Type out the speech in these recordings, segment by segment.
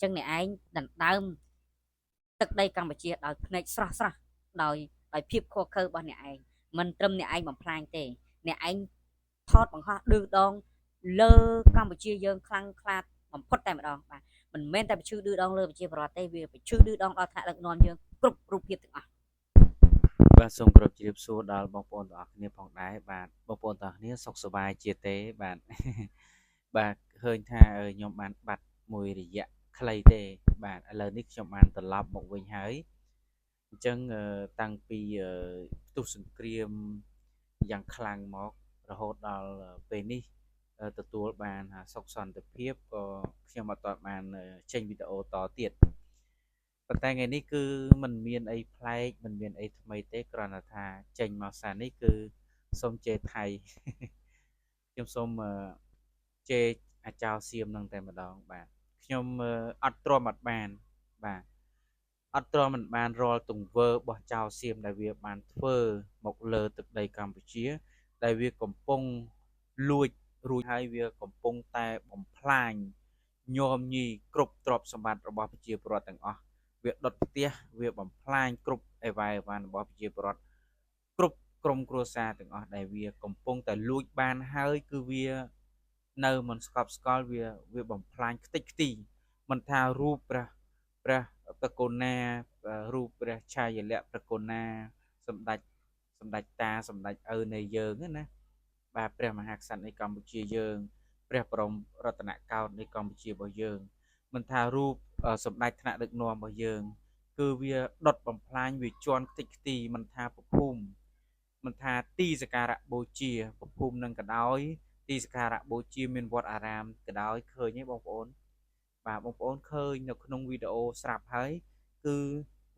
ចឹងអ្នកឯងដណ្ដើមទឹកដីកម្ពុជាដោយភ្នែកស្រស់ស្រស់ដោយភាពខកខើរបស់អ្នកឯងមិនត្រឹមអ្នកឯងបំផ្លាញទេអ្នកឯងថតបង្ហោះឌឺដងលើកម្ពុជាយើងខ្លាំងខ្លាបំផុតតែម្ដងបាទមិនមែនតែបញ្ឈឺឌឺដងលើប្រជាពលរដ្ឋទេវាបញ្ឈឺឌឺដងដល់ថ្នាក់ដឹកនាំយើងគ្រប់រូបភាពទាំងអស់បាទសូមគោរពជម្រាបសួរដល់បងប្អូនទាំងអស់គ្នាផងដែរបាទបងប្អូនទាំងអស់គ្នាសុខសប្បាយជាទេបាទបាទឃើញថាខ្ញុំបានបាត់មួយរយៈខ្លីទេបាទឥឡូវនេះខ្ញុំបានត្រឡប់មកវិញហើយអញ្ចឹងតាំងពីផ្ទុះសង្គ្រាមយ៉ាងខ្លាំងមករហូតដល់ពេលនេះទទួលបានសុខសន្តិភាពក៏ខ្ញុំអត់ទាន់បានចេញវីដេអូតទៀតប៉ុន្តែថ្ងៃនេះគឺมันមានអីប្លែកมันមានអីថ្មីទេគ្រាន់តែថាចេញមកសារនេះគឺសូមជេរថៃខ្ញុំសូមជេរអាចោសៀមនឹងតែម្ដងបាទខ្ញុំអត់ទ្រាំអត់បានបាទអត់ទ្រាំមិនបានរាល់ទង្វើរបស់ចៅសៀមដែលវាបានធ្វើមកលើទឹកដីកម្ពុជាដែលវាកំពុងលួចរួចហើយវាកំពុងតែបំផ្លាញញោមញីគ្រប់ទ្រព្យសម្បត្តិរបស់ប្រជាពលរដ្ឋទាំងអស់វាដុតផ្ទះវាបំផ្លាញគ្រប់អីវ៉ៃអីវ៉ាន់របស់ប្រជាពលរដ្ឋគ្រប់ក្រុមគ្រួសារទាំងអស់ដែលវាកំពុងតែលួចបានហើយគឺវានៅមិនស្កប់ស្កល់វាបំផ្លាញខ្ទេចខ្ទីមិនថារូបព្រះប្រកុណារូបព្រះឆាយាល័ក្ខណ៍ប្រកុណាសម្ដេចតាសម្ដេចឪនៃយើងណាបាទព្រះមហាក្សត្រនៃកម្ពុជាយើងព្រះបរមរតនកោដ្ឋនៃកម្ពុជារបស់យើងមិនថារូបសម្ដេចថ្នាក់ដឹកនាំរបស់យើងគឺវាដុតបំផ្លាញវាជន់ខ្ទេចខ្ទីមិនថាប្រភូមិមិនថាទីសក្ការៈបូជាប្រភូមិនឹងក៏ដោយទីសក្ការៈបូជាមានវត្តអារាមក៏ដោយឃើញទេបងប្អូនបាទបងប្អូនឃើញនៅក្នុងវីដេអូស្រាប់ហើយគឺ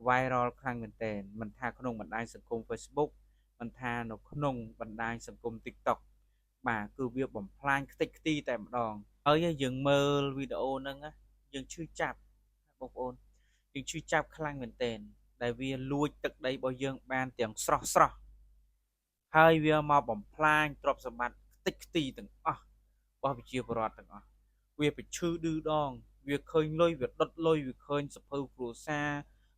viral ខ្លាំងមែនទែនមិនថាក្នុងបណ្ដាញសង្គម Facebook មិនថានៅក្នុងបណ្ដាញសង្គម TikTok បាទគឺវាបំផ្លាញខ្ទេចខ្ទីតែម្ដងហើយយើងមើលវីដេអូហ្នឹងយើងឈឺចាប់បងប្អូនយើងឈឺចាប់ខ្លាំងមែនទែនដែលវាលួចទឹកដីរបស់យើងបានទាំងស្រស់ស្រស់ហើយវាមកបំផ្លាញទ្រព្យសម្បត្តិខ្ទេចខ្ទីទាំងអស់របស់ប្រជាពលរដ្ឋទាំងអស់វាប្រឈឺឌឺដងវាឃើញលុយវាដុតលុយវាឃើញសភៅគ្រួសារ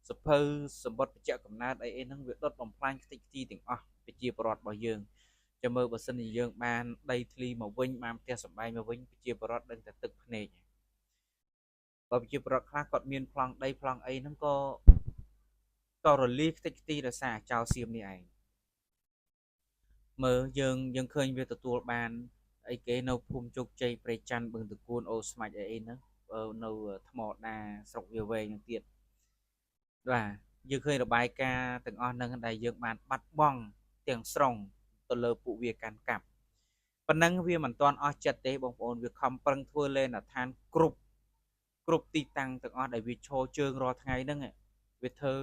សភៅសម្បត្តិបច្ចៈកំណើតអីហ្នឹងវាដុតបំផ្លាញខ្ទេចខ្ទីទាំងអស់ប្រជាពលរដ្ឋរបស់យើងចាំមើលបើសិនជាយើងបានដីធ្លីមកវិញបានផ្ទះសម្បែងមកវិញប្រជាពលរដ្ឋដឹងតែទឹកភ្នែកបើប្រជាពលរដ្ឋខ្លះគាត់មានប្លង់ដីប្លង់អីហ្នឹងក៏រលាយខ្ទេចខ្ទីដោយសារចៅសៀមនេះឯងមើលយើងឃើញវាទទួលបានអីគេនៅភូមិជោគជ័យព្រៃច័ន្ទបឹងតគួនអូស្មាច់អីហ្នឹងនៅថ្មដាស្រុកវាវែងហ្នឹងទៀតបាទយើងឃើញរបាយការណ៍ទាំងអស់ហ្នឹងដែលយើងបានបាត់បង់ទាំងស្រុងទៅលើពួកវាកាន់កាប់ប៉ុណ្ណឹងវាមិនទាន់អស់ចិត្តទេបងប្អូនវាខំប្រឹងធ្វើលេនដ្ឋានគ្រប់ទីតាំងទាំងអស់ដែលវាឈរជើងរាល់ថ្ងៃហ្នឹងវាធ្វើ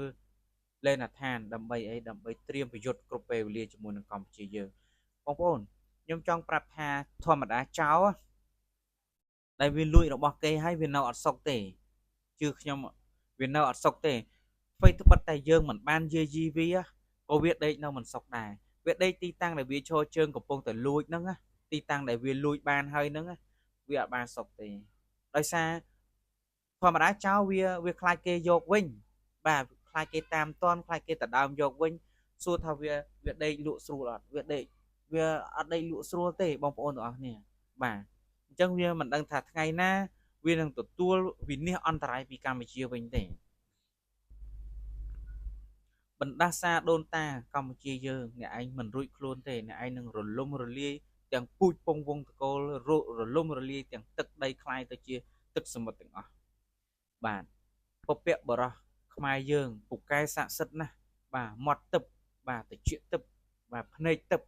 លេនដ្ឋានដើម្បីអីដើម្បីត្រៀមប្រយុទ្ធគ្រប់ពេលវេលាជាមួយនឹងកម្ពុជាយើងបងប្អូនខ្ញុំចង់ប្រាប់ថាធម្មតាចោលដែលវាលួចរបស់គេហើយវានៅអត់សុខទេជឿខ្ញុំវានៅអត់សុខទេអ្វីត្បិតតែយើងមិនបានយាយីវាក៏វាដេកនៅមិនសុខដែរវាដេកទីតាំងដែលវាឈរជើងកំពុងតែលួចហ្នឹងទីតាំងដែលវាលួចបានហើយហ្នឹងវាអត់បានសុខទេដោយសារធម្មតាចោលវាខ្លាចគេយកវិញបាទខ្លាចគេតាមតន់ខ្លាចគេដណ្ដើមយកវិញសួរថាវាដេកលក់ស្រួលអត់វាអត់ដេកលក់ស្រួលទេបងប្អូនទាំងអស់គ្នាបាទអញ្ចឹងវាមិនដឹងថាថ្ងៃណាវានឹងទទួលវិនិច្ឆ័យអន្តរាយពីកម្ពុជាវិញទេបណ្ដាសាដូនតាកម្ពុជាយើងអ្នកឯងមិនរួចខ្លួនទេអ្នកឯងនឹងរលំរលាយទាំងពូជពងវងតកូលរលំរលាយទាំងទឹកដីคล้ายទៅជាទឹកសមុទ្រទាំងអស់បាទពពកបរោះខ្មែរយើងពូកែស័ក្តិសិទ្ធណាស់បាទមាត់ទឹកបាទតិចទឹកបាទភ្នែកទឹក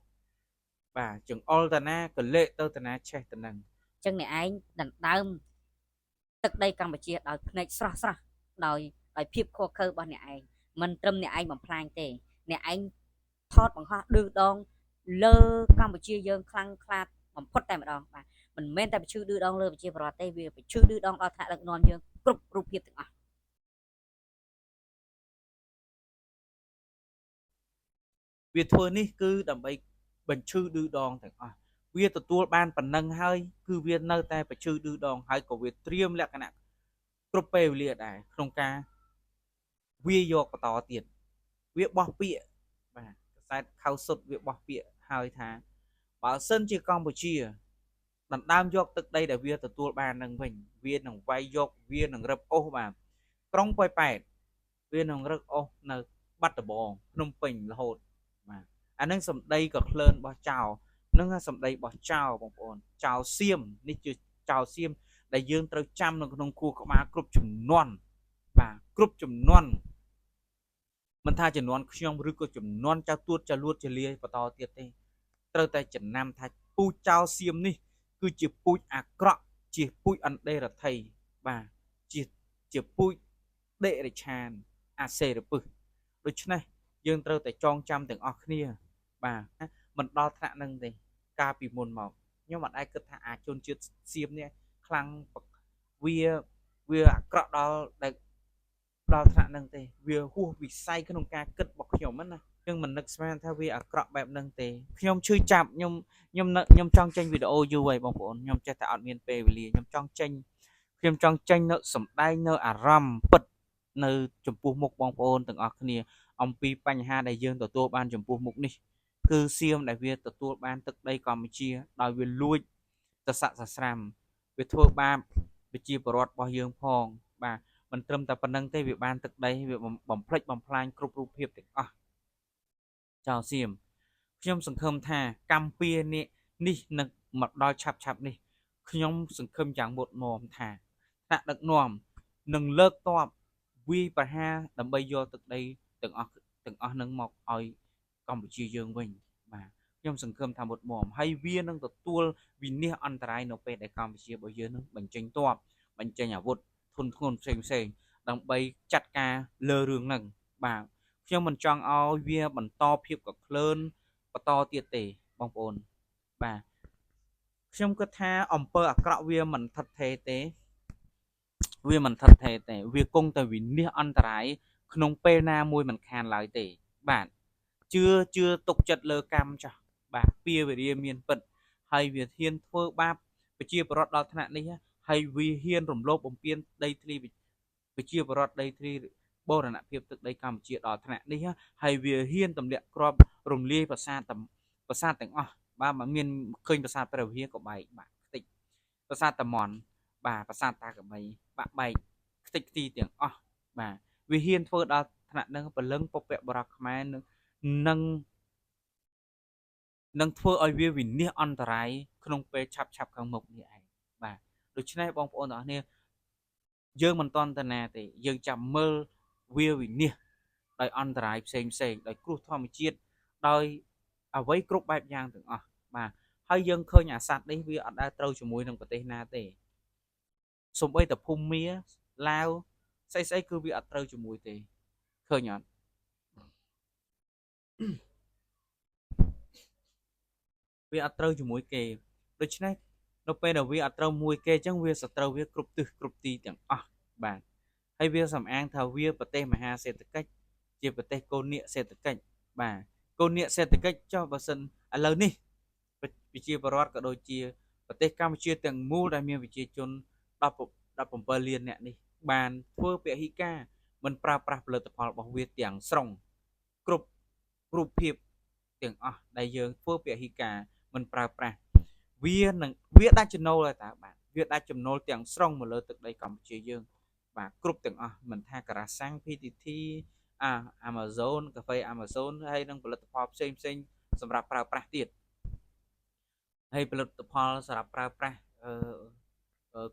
បាទចង្អុលតាណាកលេកទៅតាណាឆេះទៅនឹងចឹងអ្នកឯងដណ្ដើមទឹកដីកម្ពុជាដោយភ្នែកស្រស់ស្រស់ដោយភាពខកខើរបស់អ្នកឯងមិនត្រឹមអ្នកឯងបំផ្លាញទេអ្នកឯងថតបង្ហោះឌឺដងលើកម្ពុជាយើងខ្លាំងខ្លាបំផុតតែម្ដងបាទមិនមែនតែបញ្ឈឺឌឺដងលើប្រជាពលរដ្ឋទេវាបញ្ឈឺឌឺដងដល់ថ្នាក់ដឹកនាំយើងគ្រប់រូបភាពទាំងអស់វាធ្វើនេះគឺដើម្បីបញ្ឈឺឌឺដងទាំងអស់វាទទួលបានប៉ុណ្ណឹងហើយគឺវានៅតែបញ្ឈឺឌឺដងហើយក៏វាត្រៀមលក្ខណៈ គ្រប់ពេលវេលាដែរក្នុងការវាយកបន្តទៀតវាបោះពាក្យបាទកសែតខៅសុទ្ធវាបោះពាក្យហើយថាបើសិនជាកម្ពុជាដណ្ដើមយកទឹកដីដែលវាទទួលបាននឹងវិញវានឹងវាយយកវានឹងរឹបអូសបាទក្រុងប៉ោយប៉ែតវានឹងរឹបអូសនៅបាត់ដំបងភ្នំពេញរហូតបាទអានឹងសម្ដីក៏ក្លឿនរបស់ចៅនឹងសម្ដីរបស់ចៅបងប្អូនចៅសៀមនេះជាចៅសៀមដែលយើងត្រូវចាំនៅក្នុងខួរក្បាលគ្រប់ចំនួនបាទគ្រប់ចំនួនមិនថាចំនួនខ្ញុំឬក៏ចំនួនចៅទួតចៅលួតចលាបន្តទៀតទេត្រូវតែចំណាំថាពូជចៅសៀមនេះគឺជាពូជអាក្រក់ជាពូជអន្តេរដ្ឋីបាទជាពូជដេរិឆានអាសេរពឹសដូច្នេះយើងត្រូវតែចងចាំទាំងអស់គ្នាបាទមិនដល់ថ្នាក់នឹងទេកាលពីមុនមកខ្ញុំអត់អាចគិតថាអាជនជាតិសៀមនេះខ្លាំងវាអាក្រក់ដល់ថ្នាក់នឹងទេវាហួសវិស័យក្នុងការគិតរបស់ខ្ញុំណាយើងមិននឹកស្មានថាវាអាក្រក់បែបហ្នឹងទេខ្ញុំឈឺចាប់ខ្ញុំចង់ចេញវីដេអូយូរហើយបងប្អូនខ្ញុំចេះតែអត់មានពេលវេលាខ្ញុំចង់ចេញនៅសម្ដែងនៅអារម្មណ៍ពិតនៅចំពោះមុខបងប្អូនទាំងអស់គ្នាអំពីបញ្ហាដែលយើងទទួលបានចំពោះមុខនេះគឺសៀមដែលវាទទួលបានទឹកដីកម្ពុជាដោយវាលួចសស័កសស្រាំវាធ្វើបាបប្រជាពលរដ្ឋរបស់យើងផងបាទមិនត្រឹមតែប៉ុណ្្នឹងទេវាបានទឹកដីវាបំផ្លិចបំផ្លាញគ្រប់រូបភាពទាំងអស់ចៅសៀមខ្ញុំសង្ឃឹមថាកម្ពុជានេះនឹងមកដល់ឆាប់នេះខ្ញុំសង្ឃឹមយ៉ាងមុតមមថាថ្នាក់ដឹកនាំនឹងលើកទ័ពវាយប្រហារដើម្បីយកទឹកដីទាំងអស់នឹងមកឲ្យកម្ពុជាយើងវិញបាទខ្ញុំសង្ឃឹមថាមុតមមហើយវានឹងទទួលវិនិច្ឆ័យអន្តរាយនៅពេលដែលកម្ពុជារបស់យើងនឹងបញ្ចេញទ័ពបញ្ចេញអាវុធធនធ្ងន់ផ្សេងដើម្បីចាត់ការលើរឿងហ្នឹងបាទខ្ញុំមិនចង់ឲ្យវាបន្តភាពកក្លឿនបន្តទៀតទេបងប្អូនបាទខ្ញុំគិតថាអំពើអាក្រក់វាមិនថិតថេរទេវាគង់តែវិនិច្ឆ័យអន្តរាយក្នុងពេលណាមួយមិនខានឡើយទេបាទជឿទុកចិត្តលើកម្មចាស់បាទពៀវេរាមានពិតហើយវាហ៊ានធ្វើបាបប្រជាពលរដ្ឋដល់ថ្នាក់នេះហើយវាហ៊ានរំលោភបំពានដីធ្លីប្រជាពលរដ្ឋដីធ្លីបូរណភាពទឹកដីកម្ពុជាដល់ថ្នាក់នេះហើយវាហ៊ានទម្លាក់គ្រាប់រំលាយប្រាសាទទាំងអស់បាទមិនមានឃើញប្រាសាទព្រះវិហារក៏បែកបាទខ្ទេចប្រាសាទតាមន់បាទប្រាសាទតាកបីបាក់បែកខ្ទេចខ្ទីទាំងអស់បាទវាហ៊ានធ្វើដល់ថ្នាក់នឹងពលឹងពុព្វបុរសខ្មែរនឹងធ្វើឲ្យវាវិនិច្ឆ័យអន្តរាយក្នុងពេលឆាប់ខាងមុខនេះឯងបាទដូច្នេះបងប្អូនទាំងអស់គ្នាយើងមិនតន់តាណាទេយើងចាំមើលវាវិនិច្ឆ័យដោយអន្តរាយផ្សេងដោយគ្រោះធម្មជាតិដោយអ្វីគ្រប់បែបយ៉ាងទាំងអស់បាទហើយយើងឃើញអាសត្វនេះវាអត់ដែលត្រូវជាមួយនឹងប្រទេសណាទេសូម្បីតែភូមាឡាវស្អីគឺវាអត់ត្រូវជាមួយទេឃើញអត់វាអត់ត្រូវជាមួយគេដូច្នេះនៅពេលដែលវាអត់ត្រូវមួយគេអញ្ចឹងវាសត្រូវវាគ្រប់ទិសគ្រប់ទីទាំងអស់បាទហើយវាសំអាងថាវាប្រទេសមហាសេដ្ឋកិច្ចជាប្រទេសកូននាគសេដ្ឋកិច្ចបាទកូននាគសេដ្ឋកិច្ចចុះបើសិនឥឡូវនេះប្រជាពលរដ្ឋក៏ដូចជាប្រទេសកម្ពុជាទាំងមូលដែលមានប្រជាជន17លានអ្នកនេះបានធ្វើពហិការមិនប្រើប្រាស់ផលិតផលរបស់វាទាំងស្រុងគ្រប់រូបភាពទាំងអស់ដែលយើងធ្វើពហិការមិនប្រើប្រាស់វាដាច់ចំណូលហើយតាបាទវាដាច់ចំណូលទាំងស្រុងមកលើទឹកដីកម្ពុជាយើងបាទគ្រប់ទាំងអស់មិនថាការ៉ាសាំង PTT Amazon កាហ្វេ Amazon ហើយនិងផលិតផលផ្សេងសម្រាប់ប្រើប្រាស់ទៀតហើយផលិតផលសម្រាប់ប្រើប្រាស់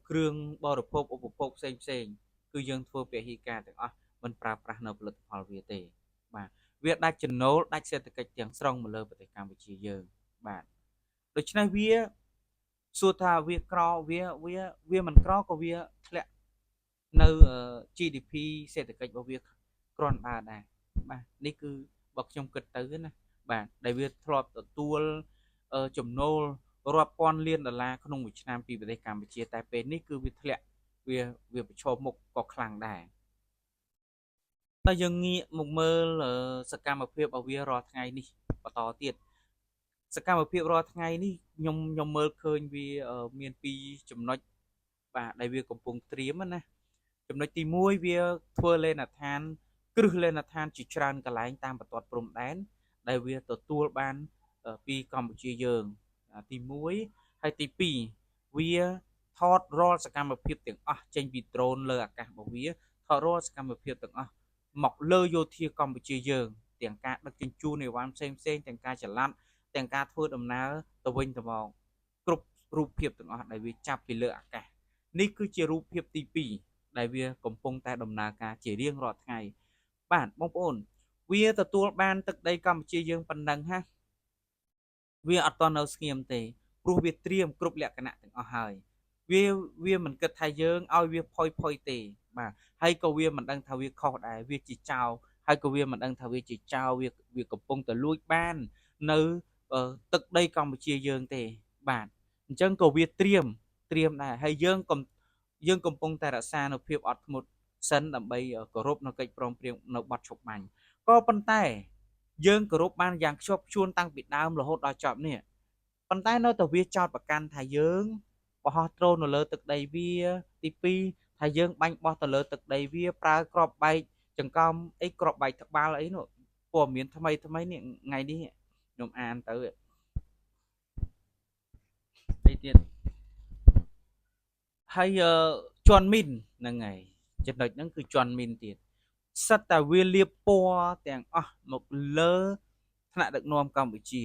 គ្រឿងបរិភោគឧបភោគផ្សេងគឺយើងធ្វើពហិការទាំងអស់មិនប្រើប្រាស់នៅផលិតផលវាទេបាទវាដាច់ចំណូលដាច់សេដ្ឋកិច្ចទាំងស្រុងមកលើប្រទេសកម្ពុជាយើងបាទដូច្នេះវាសួរថាវាក្រវាមិនក្រក៏វាធ្លាក់នៅ GDP សេដ្ឋកិច្ចរបស់វាគ្រាន់បើដែរបាទនេះគឺបើខ្ញុំគិតទៅណាបាទដែលវាធ្លាប់ទទួលចំណូលរាប់ពាន់លានដុល្លារក្នុងមួយឆ្នាំពីប្រទេសកម្ពុជាតែពេលនេះគឺវាធ្លាក់វាប្រឈមមុខក៏ខ្លាំងដែរតែយើងងាកមកមើលសកម្មភាពរបស់វារាល់ថ្ងៃនេះបន្តទៀតសកម្មភាពរាល់ថ្ងៃនេះខ្ញុំមើលឃើញវាមាន2ចំណុចបាទដែលវាកំពុងត្រៀមណា ចំណុចទី1វាធ្វើលេនដ្ឋានគ្រឹះលេនដ្ឋានជាច្រើនកន្លែងតាមបន្ទាត់ព្រំដែនដែលវាទទួលបានពីកម្ពុជាយើងទី1ហើយទី2វាថតរាល់សកម្មភាពទាំងអស់ចេញពីដ្រូនលើអាកាសរបស់វាថតរាល់សកម្មភាពទាំងអស់មកលើយោធាកម្ពុជាយើងទាំងការដឹកជញ្ជូនអីវ៉ាន់ផ្សេងទាំងការចល័តទាំងការធ្វើដំណើរទៅវិញទៅមកគ្រប់រូបភាពទាំងអស់ដែលវាចាប់ពីលើអាកាសនេះគឺជារូបភាពទី2ដែលវាកំពុងតែដំណើរការជារៀងរាល់ថ្ងៃបាទបងប្អូនវាទទួលបានទឹកដីកម្ពុជាយើងប៉ុណ្ណឹងហាវាអត់តនៅស្ងៀមទេព្រោះវាត្រៀមគ្រប់លក្ខណៈទាំងអស់ហើយវាមិនគិតថាយើងឲ្យវាផុយទេបាទហើយក៏វាមិនដឹងថាវាខុសដែរវាជាចោលហើយក៏វាមិនដឹងថាវាជាចោលវាកំពុងតែលួចបាននៅទឹកដីកម្ពុជាយើងទេបាទអញ្ចឹងក៏វាត្រៀមដែរហើយយើងកំពុងតែរក្សានូវភាពអត់ធ្មត់សិនដើម្បីគោរពនៅកិច្ចព្រមព្រៀងនៅបទឈប់បាញ់ក៏ប៉ុន្តែយើងគោរពបានយ៉ាងខ្ជាប់ខ្ជួនតាំងពីដើមរហូតដល់ចប់នេះប៉ុន្តែនៅតែវាចោទប្រកាន់ថាយើងបោះដ្រូននៅលើទឹកដីវាទី2ថាយើងបាញ់បោះទៅលើទឹកដីវាប្រើគ្រាប់បែកចង្កំអីគ្រាប់បែកត្បាល់អីនោះព័ត៌មានថ្មីនេះថ្ងៃនេះខ្ញុំអានទៅអីទៀតហើយជន់មីនហ្នឹងហើយចំណុចហ្នឹងគឺជន់មីនទៀតសិតតែវាលៀបពណ៌ទាំងអស់មកលើថ្នាក់ដឹកនាំកម្ពុជា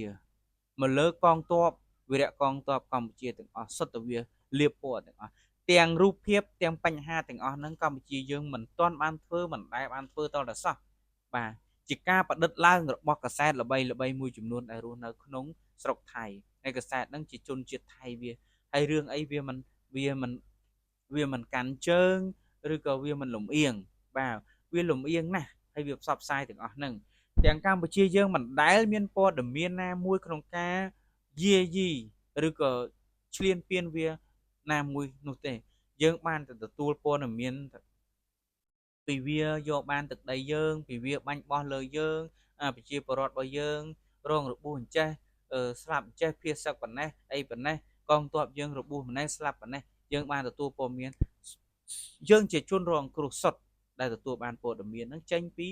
មកលើកងទ័ពវីរៈកងទ័ពកម្ពុជាទាំងអស់សុទ្ធតែវាលៀបពណ៌ទាំងអស់ទាំងរូបភាពទាំងបញ្ហាទាំងអស់ហ្នឹងកម្ពុជាយើងមិនទាន់បានធ្វើមិនដែលបានធ្វើតតែសោះបាទជាការប្រឌិតឡើងរបស់កាសែតល្បីមួយចំនួនដែលរស់នៅក្នុងស្រុកថៃហើយកាសែតហ្នឹងជាជនជាតិថៃវាហើយរឿងអីវាមិនកាន់ជើងឬក៏វាមិនលំអៀងបាទវាលំអៀងណាស់ហើយវាផ្សព្វផ្សាយទាំងអស់ហ្នឹងទាំងកម្ពុជាយើងមិនដែលមានព័ត៌មានណាមួយក្នុងការយាយីឬក៏ឈ្លានពានវាណាមួយនោះទេយើងបានទៅទទួលព័ត៌មានពីវាយកបានទឹកដីយើងពីវាបាញ់បោះលើយើងប្រជាពលរដ្ឋរបស់យើងរងរបួសអញ្ចេះស្លាប់អញ្ចេះភៀសសឹកប៉ុណ្ណេះអីប៉ុណ្ណេះកងទ័ពយើងរបួសម្នេះស្លាប់ប៉ុណ្ណេះយើងបានទទួលព័ត៌មានយើងជាជនរងគ្រោះសុទ្ធដែលទទួលបានព័ត៌មានហ្នឹងចេញពី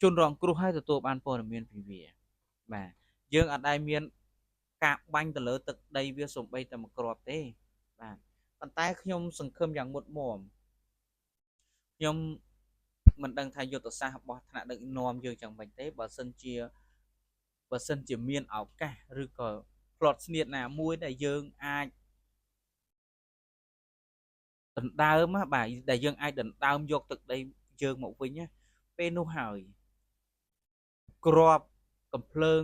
ជនរងគ្រោះហើយទទួលបានព័ត៌មានពីវាបាទយើងអត់ដែលមានការបាញ់ទៅលើទឹកដីវាសំបីតែមួយគ្រាប់ទេបាទប៉ុន្តែខ្ញុំសង្ឃឹមយ៉ាងមុតមមខ្ញុំមិនដឹងថាយុទ្ធសាស្ត្ររបស់ថ្នាក់ដឹកនាំយើងយ៉ាងម៉េចទេបើសិនជាមានឱកាសឬក៏ផ្្លាត់ស្នៀតណាមួយដែលយើងអាចដណ្ដើមបាទដែលយើងអាចដណ្ដើមយកទឹកដីយើងមកវិញណាពេលនោះហើយក្របកំភ្លើង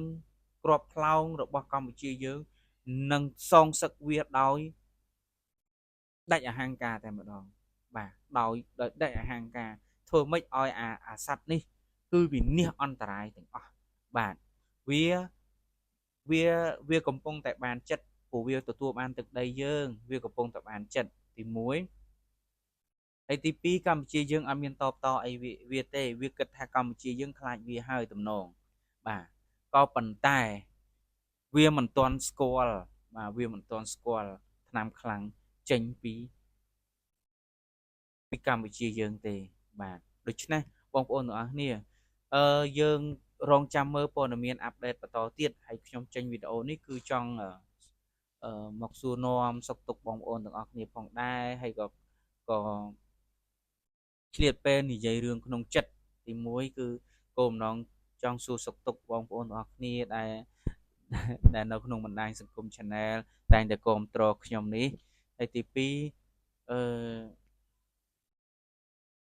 ក្របខ្លោងរបស់កម្ពុជាយើងនឹងសងសឹកវាដោយដាច់អហង្ការតែម្ដងបាទដោយដាច់អហង្ការធ្វើម៉េចឲ្យអាសត្វនេះគឺវិនិច្ឆ័យអន្តរាយទាំងអស់បាទវាកំពុងតែបានចិត្តព្រោះវាទទួលបានទឹកដីយើងវាកំពុងតែបានចិត្តទី1ហើយទី2កម្ពុជាយើងអត់មានតបតអីវាទេវាគិតថាកម្ពុជាយើងខ្លាចវាហើយទំនងបាទក៏ប៉ុន្តែវាមិនទាន់ស្គាល់បាទវាមិនទាន់ស្គាល់ថ្នាំខ្លាំងចេញពីកម្ពុជាយើងទេបាទដូច្នេះបងប្អូនទាំងអស់គ្នាយើងរងចាំមើលព័ត៌មានអាប់ដេតបន្តទៀតហើយខ្ញុំចេញវីដេអូនេះគឺចង់មកសួរនាំសុខទុក្ខបងប្អូនទាំងអស់គ្នាផងដែរហើយក៏ឆ្លៀតពេលនិយាយរឿងក្នុងចិត្តទី1គឺគោលបំណងចង់សួរសុខទុក្ខបងប្អូនទាំងអស់គ្នាដែលនៅក្នុងបណ្ដាញសង្គម Channel តែងតែគាំទ្រខ្ញុំនេះហើយទី2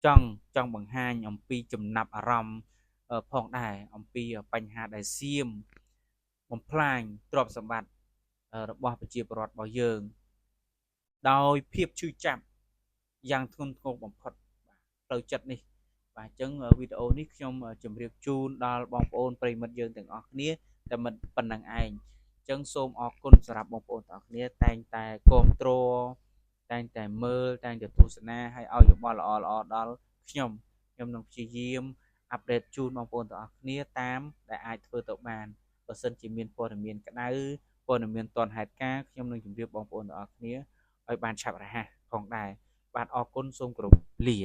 ចង់បង្ហាញអំពីចំណាប់អារម្មណ៍ផងដែរអំពីបញ្ហាដែលសៀមបំផ្លាញទ្រព្យសម្បត្តិរបស់ប្រជាពលរដ្ឋរបស់យើងដោយភាពឈឺចាប់យ៉ាងធ្ងន់ធ្ងរបំផុតបាទផ្លូវចិត្តនេះបាទអញ្ចឹងវីដេអូនេះខ្ញុំជម្រាបជូនដល់បងប្អូនប្រិយមិត្តយើងទាំងអស់គ្នាតែមិនប៉ុណ្្នឹងឯងអញ្ចឹងសូមអរគុណសម្រាប់បងប្អូនទាំងអស់គ្នាតែងតែគាំទ្រតែងតែមើលតែងតែទស្សនាហើយឲ្យយោបល់ល្អដល់ខ្ញុំនឹងព្យាយាមអាប់ដេតជូនបងប្អូនទាំងអស់គ្នាតាមដែលអាចធ្វើទៅបានបើសិនជាមានព័ត៌មានក្តៅព័ត៌មានទាន់ហេតុការណ៍ខ្ញុំនឹងជម្រាបបងប្អូនទាំងអស់គ្នាឲ្យបានឆាប់រហ័សផងដែរ បាទអរគុណសូមគោរពលា